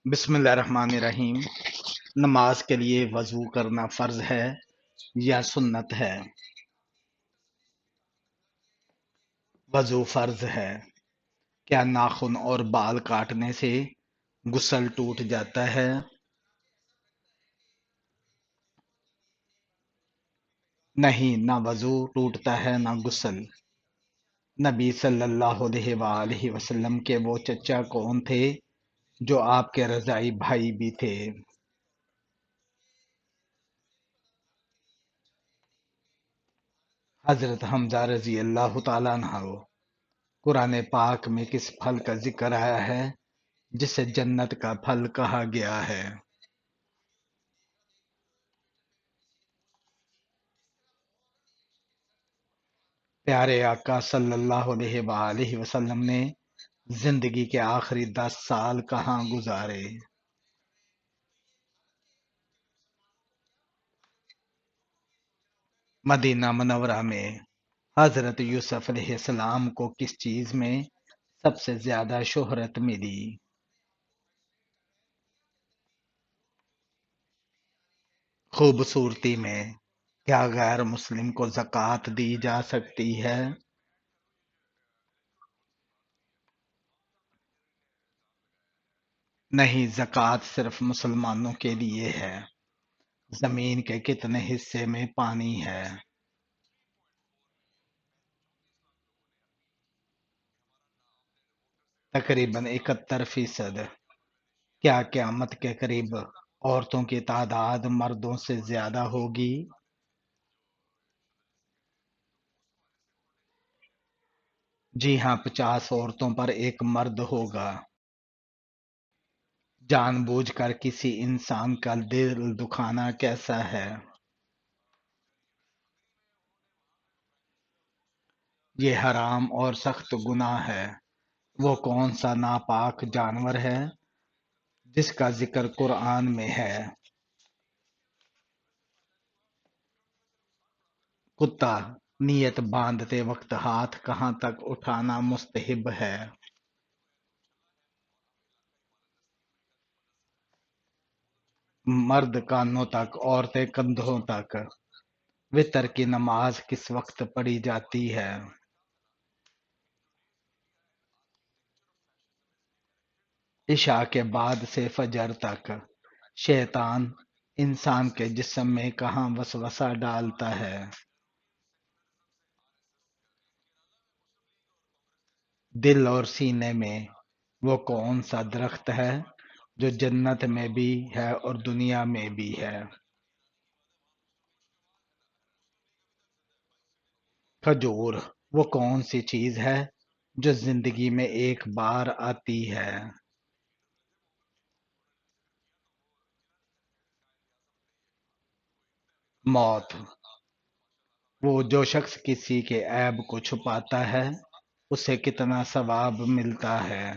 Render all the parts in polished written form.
بسم اللہ الرحمن الرحیم۔ نماز کے لیے وضو کرنا فرض ہے یا سنت ہے؟ وضو فرض ہے۔ کیا ناخن اور بال کاٹنے سے غسل ٹوٹ جاتا ہے؟ نہیں، نہ وضو ٹوٹتا ہے نہ غسل۔ نبی صلی اللہ علیہ وآلہ وسلم کے وہ چچا کون تھے جو آپ کے رضاعی بھائی بھی تھے؟ حضرت حمزہ رضی اللہ تعالیٰ عنہ۔ قرآن پاک میں کس پھل کا ذکر آیا ہے جسے جنت کا پھل کہا گیا ہے؟ پیارے آقا صلی اللہ علیہ وآلہ وسلم نے زندگی کے آخری 10 سال کہاں گزارے؟ مدینہ منورہ میں۔ حضرت یوسف علیہ السلام کو کس چیز میں سب سے زیادہ شہرت ملی؟ خوبصورتی میں۔ کیا غیر مسلم کو زکوٰۃ دی جا سکتی ہے؟ نہیں، زکوٰۃ صرف مسلمانوں کے لیے ہے۔ زمین کے کتنے حصے میں پانی ہے؟ تقریباً 71%۔ کیا قیامت کے قریب عورتوں کی تعداد مردوں سے زیادہ ہوگی؟ جی ہاں، 50 عورتوں پر ایک مرد ہوگا۔ جان بوجھ کر کسی انسان کا دل دکھانا کیسا ہے؟ یہ حرام اور سخت گناہ ہے۔ وہ کون سا ناپاک جانور ہے جس کا ذکر قرآن میں ہے؟ کتا۔ نیت باندھتے وقت ہاتھ کہاں تک اٹھانا مستحب ہے؟ مرد کانوں تک، عورتیں کندھوں تک۔ وتر کی نماز کس وقت پڑھی جاتی ہے؟ عشاء کے بعد سے فجر تک۔ شیطان انسان کے جسم میں کہاں وسوسہ ڈالتا ہے؟ دل اور سینے میں۔ وہ کون سا درخت ہے جو جنت میں بھی ہے اور دنیا میں بھی ہے؟ کھجور۔ وہ کون سی چیز ہے جو زندگی میں ایک بار آتی ہے؟ موت۔ وہ جو شخص کسی کے عیب کو چھپاتا ہے اسے کتنا ثواب ملتا ہے؟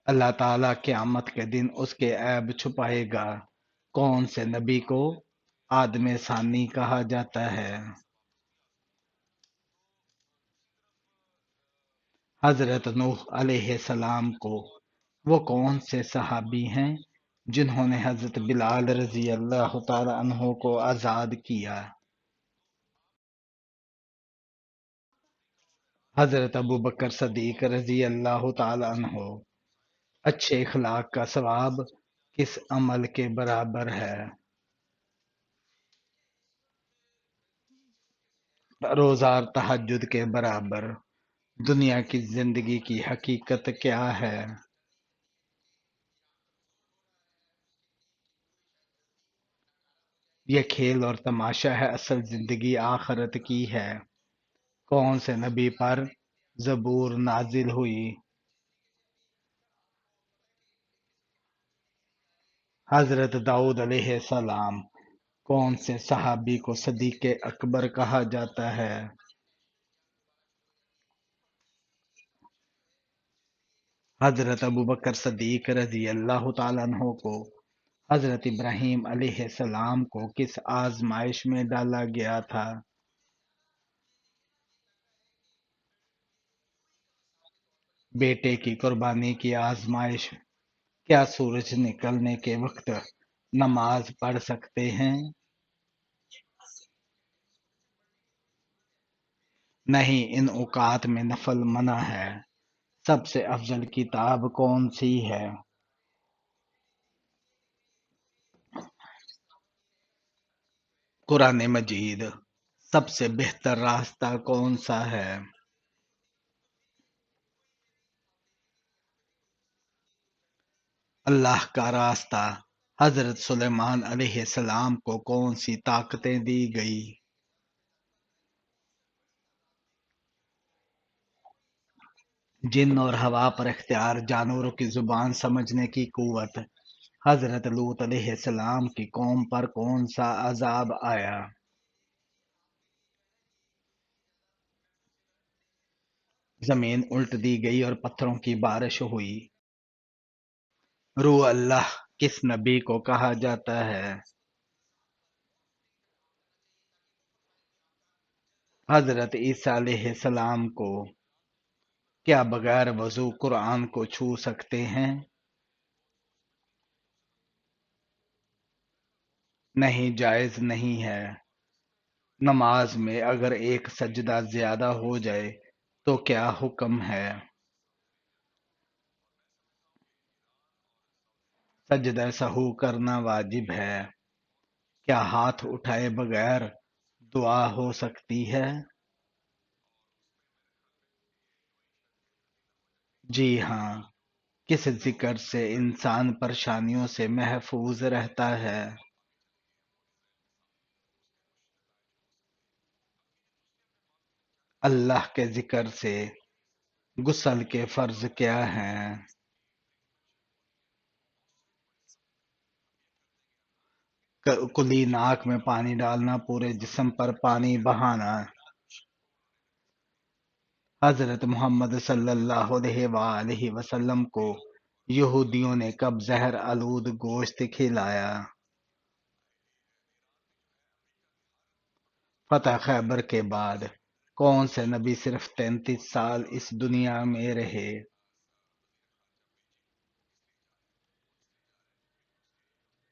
اللہ تعالیٰ قیامت کے دن اس کے عیب چھپائے گا۔ کون سے نبی کو آدم ثانی کہا جاتا ہے؟ حضرت نوح علیہ السلام کو۔ وہ کون سے صحابی ہیں جنہوں نے حضرت بلال رضی اللہ تعالی عنہ کو آزاد کیا؟ حضرت ابوبکر صدیق رضی اللہ تعالی عنہ۔ اچھے اخلاق کا ثواب کس عمل کے برابر ہے؟ روزہ اور تہجد کے برابر۔ دنیا کی زندگی کی حقیقت کیا ہے؟ یہ کھیل اور تماشا ہے، اصل زندگی آخرت کی ہے۔ کون سے نبی پر زبور نازل ہوئی؟ حضرت داؤد علیہ السلام۔ کون سے صحابی کو صدیق اکبر کہا جاتا ہے؟ حضرت ابوبکر صدیق رضی اللہ تعالیٰ عنہ کو۔ حضرت ابراہیم علیہ السلام کو کس آزمائش میں ڈالا گیا تھا؟ بیٹے کی قربانی کی آزمائش، کیا سورج نکلنے کے وقت نماز پڑھ سکتے ہیں؟ نہیں، ان اوقات میں نفل منع ہے۔ سب سے افضل کتاب کون سی ہے؟ قرآن مجید۔ سب سے بہتر راستہ کون سا ہے؟ اللہ کا راستہ۔ حضرت سلیمان علیہ السلام کو کون سی طاقتیں دی گئی؟ جن اور ہوا پر اختیار، جانوروں کی زبان سمجھنے کی قوت۔ حضرت لوط علیہ السلام کی قوم پر کون سا عذاب آیا؟ زمین الٹ دی گئی اور پتھروں کی بارش ہوئی۔ روح اللہ کس نبی کو کہا جاتا ہے؟ حضرت عیسیٰ علیہ السلام کو کیا بغیر وضو قرآن کو چھو سکتے ہیں؟ نہیں، جائز نہیں ہے۔ نماز میں اگر ایک سجدہ زیادہ ہو جائے تو کیا حکم ہے؟ سجدہ سہو کرنا واجب ہے۔ کیا ہاتھ اٹھائے بغیر دعا ہو سکتی ہے؟ جی ہاں۔ کس ذکر سے انسان پریشانیوں سے محفوظ رہتا ہے؟ اللہ کے ذکر سے۔ غسل کے فرض کیا ہیں؟ کلی ناک میں پانی ڈالنا، پورے جسم پر پانی بہانا۔ حضرت محمد صلی اللہ علیہ وآلہ وسلم کو یہودیوں نے کب زہر آلود گوشت کھلایا؟ فتح خیبر کے بعد کون سے نبی صرف 33 سال اس دنیا میں رہے؟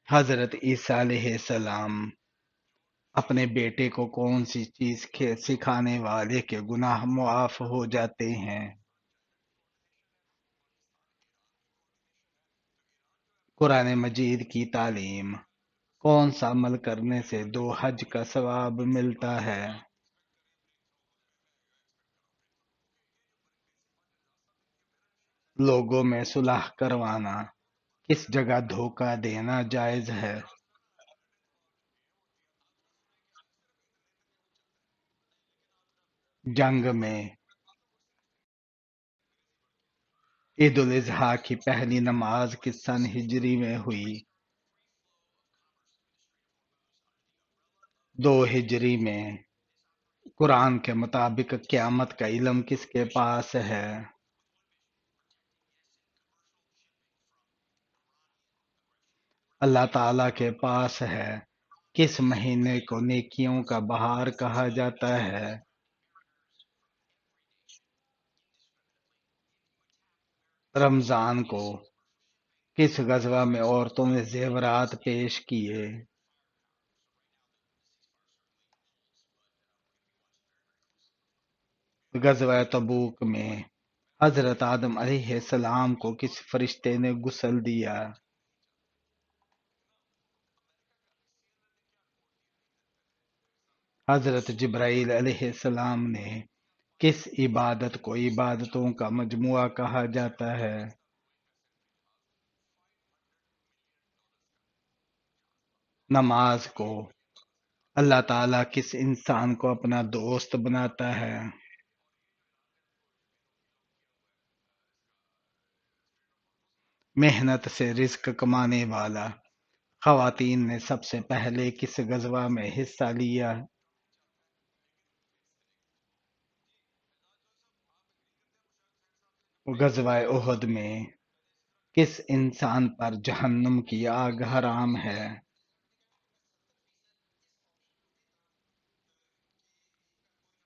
حضرت عیسیٰ علیہ السلام۔ اپنے بیٹے کو کون سی چیز سکھانے والے کے گناہ معاف ہو جاتے ہیں؟ قرآن مجید کی تعلیم۔ کون سا عمل کرنے سے 2 حج کا ثواب ملتا ہے؟ لوگوں میں صلح کروانا۔ کس جگہ دھوکہ دینا جائز ہے؟ جنگ میں۔ عید الاضحیٰ کی پہلی نماز کس سن ہجری میں ہوئی؟ 2 ہجری میں۔ قرآن کے مطابق قیامت کا علم کس کے پاس ہے؟ اللہ تعالی کے پاس ہے۔ کس مہینے کو نیکیوں کا بہار کہا جاتا ہے؟ رمضان کو۔ کس غزوہ میں عورتوں نے زیورات پیش کیے؟ غزوہ تبوک میں۔ حضرت آدم علیہ السلام کو کس فرشتے نے غسل دیا؟ حضرت جبرائیل علیہ السلام نے۔ کس عبادت کو عبادتوں کا مجموعہ کہا جاتا ہے؟ نماز کو۔ اللہ تعالیٰ کس انسان کو اپنا دوست بناتا ہے؟ محنت سے رزق کمانے والا۔ خواتین نے سب سے پہلے کس غزوہ میں حصہ لیا؟ غزوہ احد میں۔ کس انسان پر جہنم کی آگ حرام ہے؟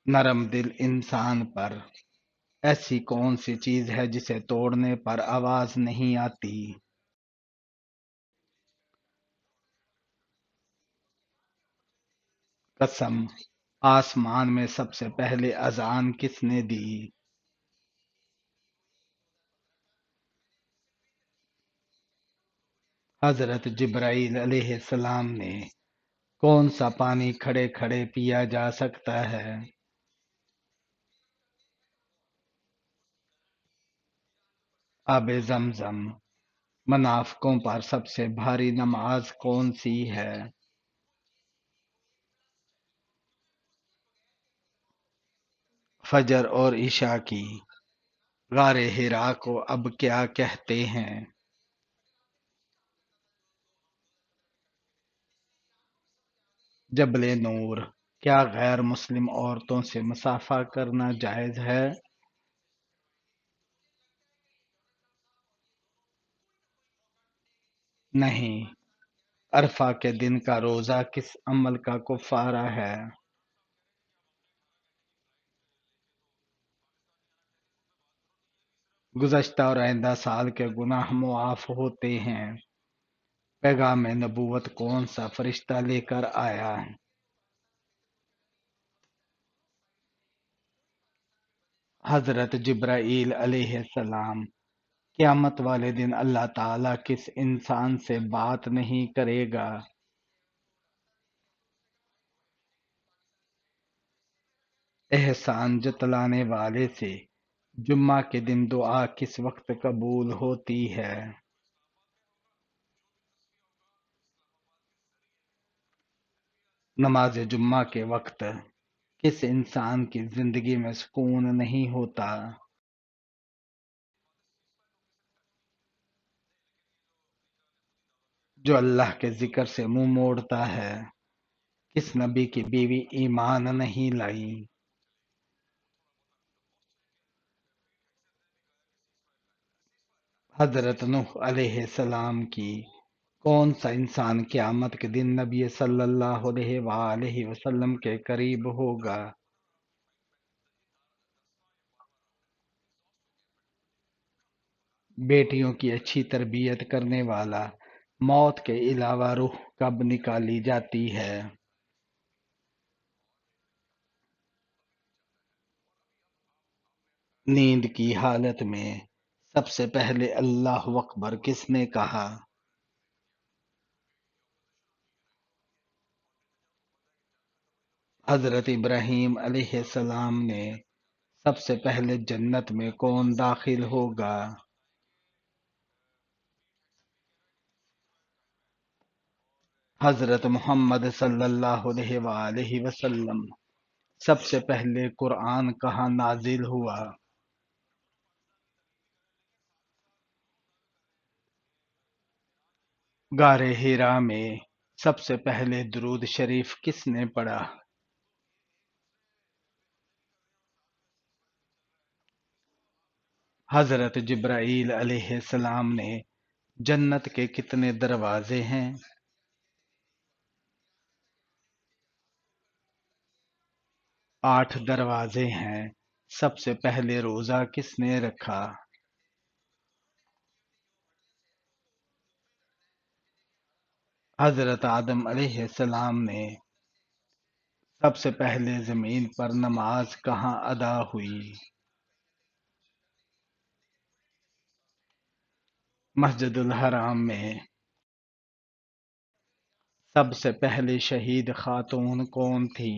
نرم دل انسان پر۔ ایسی کون سی چیز ہے جسے توڑنے پر آواز نہیں آتی؟ قسم، آسمان میں سب سے پہلے اذان کس نے دی؟ حضرت جبرائیل علیہ السلام نے۔ کون سا پانی کھڑے کھڑے پیا جا سکتا ہے؟ آب زمزم۔ منافقوں پر سب سے بھاری نماز کون سی ہے؟ فجر اور عشاء کی۔ غار حرا کو اب کیا کہتے ہیں؟ جبل نور۔ کیا غیر مسلم عورتوں سے مصافحہ کرنا جائز ہے؟ نہیں۔ عرفہ کے دن کا روزہ کس عمل کا کفارہ ہے؟ گزشتہ اور آئندہ سال کے گناہ معاف ہوتے ہیں۔ پیغام نبوت کون سا فرشتہ لے کر آیا؟ حضرت جبرائیل علیہ السلام۔ قیامت والے دن اللہ تعالیٰ کس انسان سے بات نہیں کرے گا؟ احسان جتلانے والے سے جمعہ کے دن دعا کس وقت قبول ہوتی ہے؟ نماز جمعہ کے وقت کس انسان کی زندگی میں سکون نہیں ہوتا؟ جو اللہ کے ذکر سے منہ موڑتا ہے۔ کس نبی کی بیوی ایمان نہیں لائی؟ حضرت نوح علیہ السلام کی۔ کون سا انسان قیامت کے دن نبی صلی اللہ علیہ وآلہ وسلم کے قریب ہوگا؟ بیٹیوں کی اچھی تربیت کرنے والا۔ موت کے علاوہ روح کب نکالی جاتی ہے؟ نیند کی حالت میں سب سے پہلے اللہ اکبر کس نے کہا؟ حضرت ابراہیم علیہ السلام نے۔ سب سے پہلے جنت میں کون داخل ہوگا؟ حضرت محمد صلی اللہ علیہ وآلہ وسلم۔ سب سے پہلے قرآن کہاں نازل ہوا؟ غار حرا میں سب سے پہلے درود شریف کس نے پڑھا؟ حضرت جبرائیل علیہ السلام نے۔ جنت کے کتنے دروازے ہیں؟ 8 دروازے ہیں۔ سب سے پہلے روزہ کس نے رکھا؟ حضرت آدم علیہ السلام نے۔ سب سے پہلے زمین پر نماز کہاں ادا ہوئی؟ مسجد الحرام میں۔ سب سے پہلے شہید خاتون کون تھی؟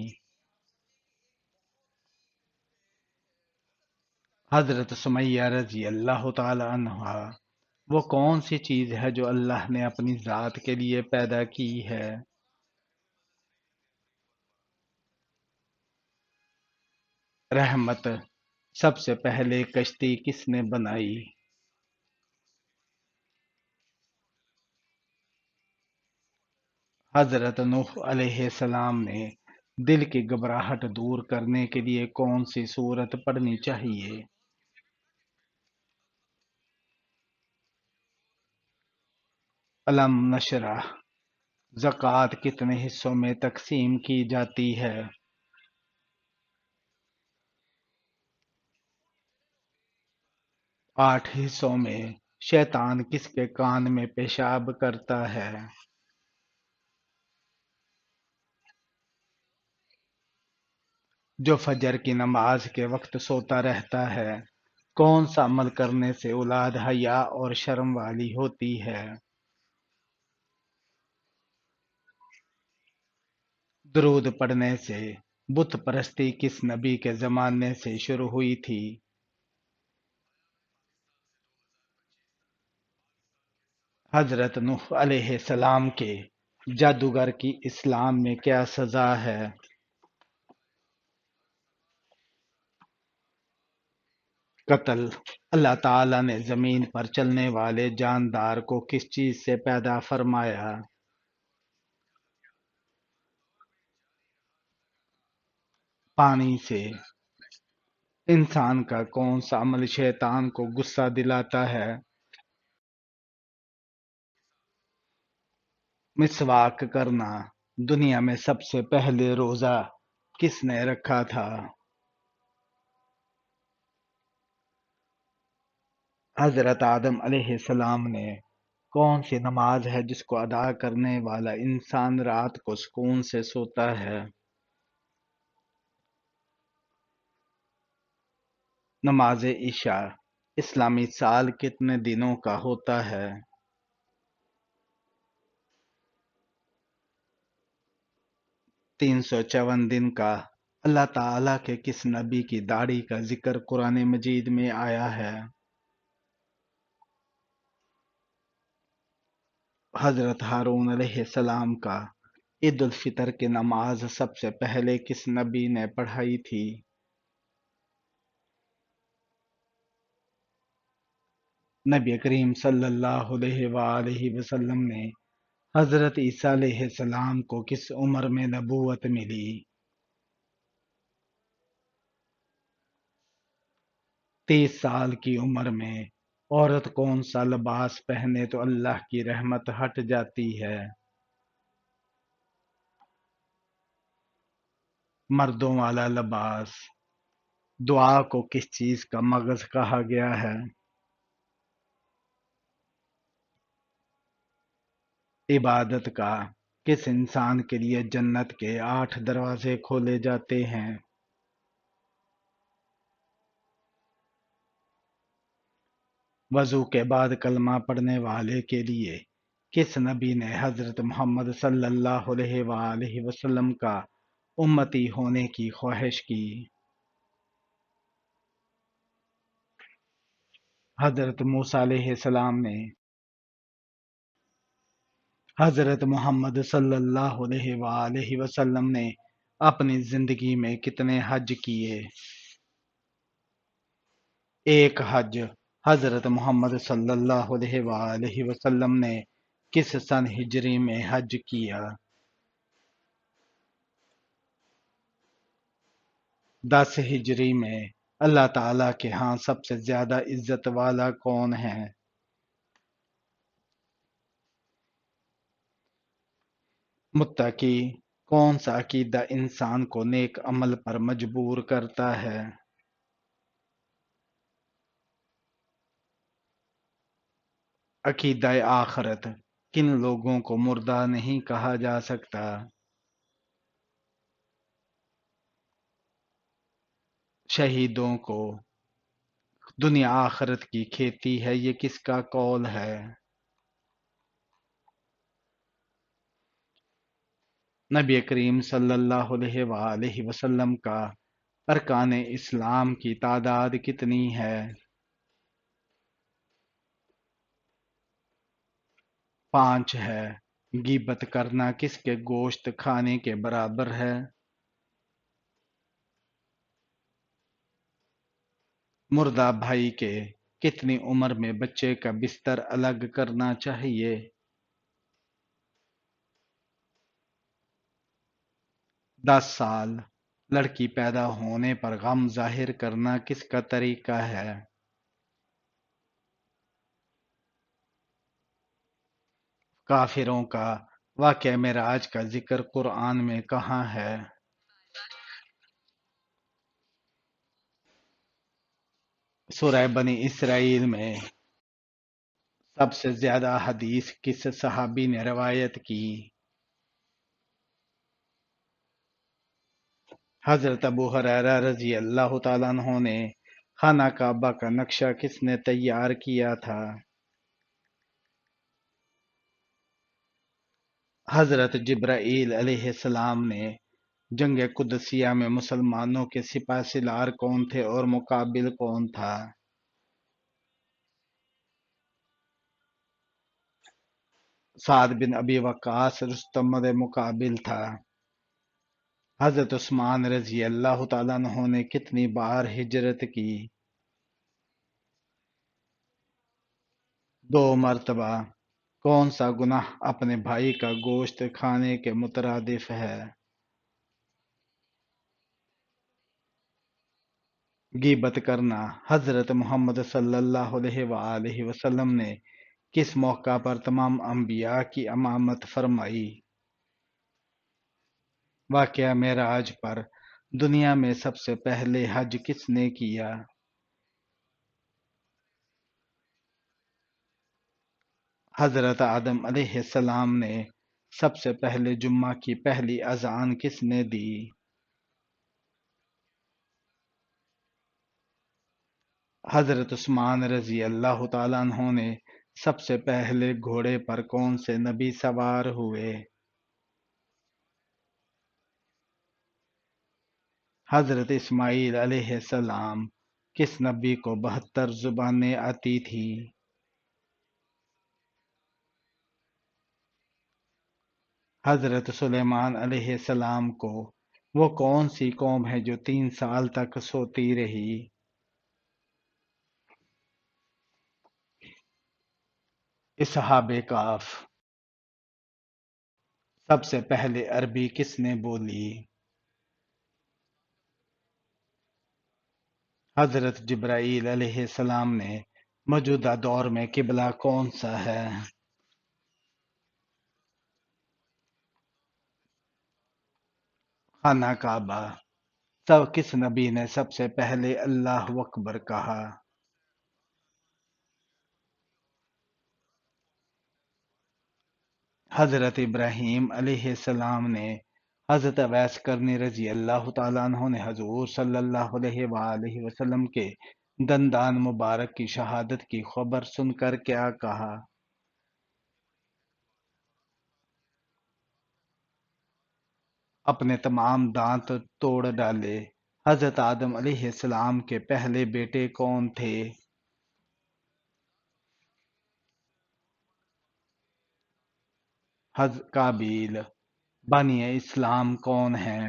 حضرت سمیہ رضی اللہ تعالی عنہا۔ وہ کون سی چیز ہے جو اللہ نے اپنی ذات کے لیے پیدا کی ہے؟ رحمت۔ سب سے پہلے کشتی کس نے بنائی؟ حضرت نوح علیہ السلام نے۔ دل کی گھبراہٹ دور کرنے کے لیے کون سی سورت پڑھنی چاہیے؟ علم نشرح۔ زکوٰۃ کتنے حصوں میں تقسیم کی جاتی ہے؟ 8 حصوں میں شیطان کس کے کان میں پیشاب کرتا ہے؟ جو فجر کی نماز کے وقت سوتا رہتا ہے۔ کون سا عمل کرنے سے اولاد حیا اور شرم والی ہوتی ہے؟ درود پڑھنے سے بت پرستی کس نبی کے زمانے سے شروع ہوئی تھی؟ حضرت نوح علیہ السلام کے جادوگر کی اسلام میں کیا سزا ہے؟ قتل۔ اللہ تعالی نے زمین پر چلنے والے جاندار کو کس چیز سے پیدا فرمایا؟ پانی سے۔ انسان کا کون سا عمل شیطان کو غصہ دلاتا ہے؟ مسواک کرنا۔ دنیا میں سب سے پہلے روزہ کس نے رکھا تھا؟ حضرت آدم علیہ السلام نے کون سی نماز ہے جس کو ادا کرنے والا انسان رات کو سکون سے سوتا ہے؟ نماز عشاء۔ اسلامی سال کتنے دنوں کا ہوتا ہے؟ 354 دن کا۔ اللہ تعالیٰ کے کس نبی کی داڑھی کا ذکر قرآن مجید میں آیا ہے؟ حضرت ہارون علیہ السلام کا عید الفطر کی نماز سب سے پہلے کس نبی نے پڑھائی تھی؟ نبی کریم صلی اللہ علیہ وآلہ وسلم نے حضرت عیسیٰ علیہ السلام کو کس عمر میں نبوت ملی؟ 30 سال کی عمر میں۔ عورت کون سا لباس پہنے تو اللہ کی رحمت ہٹ جاتی ہے؟ مردوں والا لباس۔ دعا کو کس چیز کا مغز کہا گیا ہے؟ عبادت کا۔ کس انسان کے لیے جنت کے 8 دروازے کھولے جاتے ہیں؟ وضو کے بعد کلمہ پڑھنے والے کے لیے کس نبی نے حضرت محمد صلی اللہ علیہ وآلہ وسلم کا امتی ہونے کی خواہش کی؟ حضرت موسیٰ علیہ السلام نے حضرت محمد صلی اللہ علیہ وآلہ وسلم نے اپنی زندگی میں کتنے حج کیے؟ ایک حج۔ حضرت محمد صلی اللہ علیہ وآلہ وسلم نے کس سن ہجری میں حج کیا؟ 10 ہجری میں۔ اللہ تعالیٰ کے ہاں سب سے زیادہ عزت والا کون ہے؟ متقی۔ کون سا عقیدہ انسان کو نیک عمل پر مجبور کرتا ہے؟ عقیدہ آخرت۔ کن لوگوں کو مردہ نہیں کہا جا سکتا؟ شہیدوں کو۔ دنیا آخرت کی کھیتی ہے، یہ کس کا قول ہے؟ نبی کریم صلی اللہ علیہ وآلہ وسلم کا ارکان اسلام کی تعداد کتنی ہے؟ 5 ہے۔ غیبت کرنا کس کے گوشت کھانے کے برابر ہے؟ مردہ بھائی کے کتنی عمر میں بچے کا بستر الگ کرنا چاہیے؟ 10 سال۔ لڑکی پیدا ہونے پر غم ظاہر کرنا کس کا طریقہ ہے؟ کافروں کا۔ واقعہ معراج کا ذکر قرآن میں کہاں ہے؟ سورہ بنی اسرائیل میں سب سے زیادہ حدیث کس صحابی نے روایت کی؟ حضرت ابو ہریرہ رضی اللہ تعالیٰ عنہ نے خانہ کعبہ کا نقشہ کس نے تیار کیا تھا؟ حضرت جبرائیل علیہ السلام نے جنگ قدسیہ میں مسلمانوں کے سپہ سالار کون تھے اور مقابل کون تھا؟ سعد بن ابی وقاص رستم مقابل تھا۔ حضرت عثمان رضی اللہ تعالیٰ عنہ نے کتنی بار ہجرت کی؟ 2 مرتبہ۔ کون سا گناہ اپنے بھائی کا گوشت کھانے کے مترادف ہے؟ غیبت کرنا۔ حضرت محمد صلی اللہ علیہ وآلہ وسلم نے کس موقع پر تمام انبیاء کی امامت فرمائی؟ واقعہ معراج پر دنیا میں سب سے پہلے حج کس نے کیا؟ حضرت آدم علیہ السلام نے سب سے پہلے جمعہ کی پہلی اذان کس نے دی؟ حضرت عثمان رضی اللہ تعالیٰ عنہ نے سب سے پہلے گھوڑے پر کون سے نبی سوار ہوئے؟ حضرت اسماعیل علیہ السلام کس نبی کو 72 زبانیں آتی تھی؟ حضرت سلیمان علیہ السلام کو وہ کون سی قوم ہے جو 3 سال تک سوتی رہی؟ اصحاب کہف۔ سب سے پہلے عربی کس نے بولی؟ حضرت جبرائیل علیہ السلام نے موجودہ دور میں قبلہ کون سا ہے؟ خانہ کعبہ۔ کس نبی نے سب سے پہلے اللہ اکبر کہا؟ حضرت ابراہیم علیہ السلام نے حضرت اویس کرنی رضی اللہ تعالیٰ عنہ نے حضور صلی اللہ علیہ وآلہ وسلم کے دندان مبارک کی شہادت کی خبر سن کر کیا کہا؟ اپنے تمام دانت توڑ ڈالے۔ حضرت آدم علیہ السلام کے پہلے بیٹے کون تھے؟ قابیل۔ بانی اسلام کون ہیں؟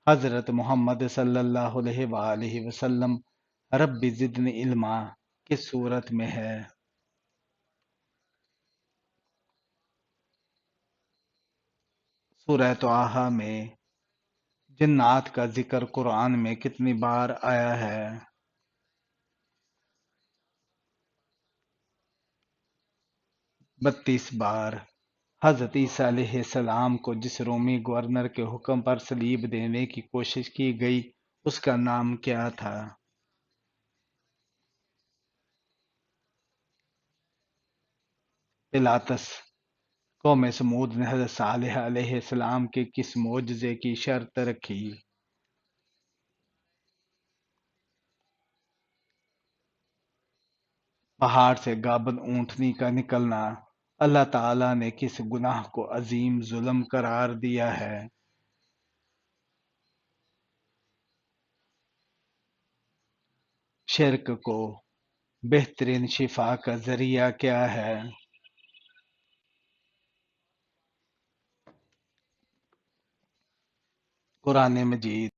حضرت محمد صلی اللہ علیہ وآلہ وسلم رب زدنی علما کس صورت میں ہے؟ سورہ طٰہٰ میں جنات کا ذکر قرآن میں کتنی بار آیا ہے؟ 32 بار۔ حضرت عیسیٰ علیہ السلام کو جس رومی گورنر کے حکم پر صلیب دینے کی کوشش کی گئی اس کا نام کیا تھا؟ پلاطس۔ قوم سمود نے حضرت صالح علیہ السلام کے کس معجزے کی شرط رکھی؟ پہاڑ سے گابن اونٹنی کا نکلنا۔ اللہ تعالیٰ نے کس گناہ کو عظیم ظلم قرار دیا ہے؟ شرک کو بہترین شفا کا ذریعہ کیا ہے؟ قرآن مجید۔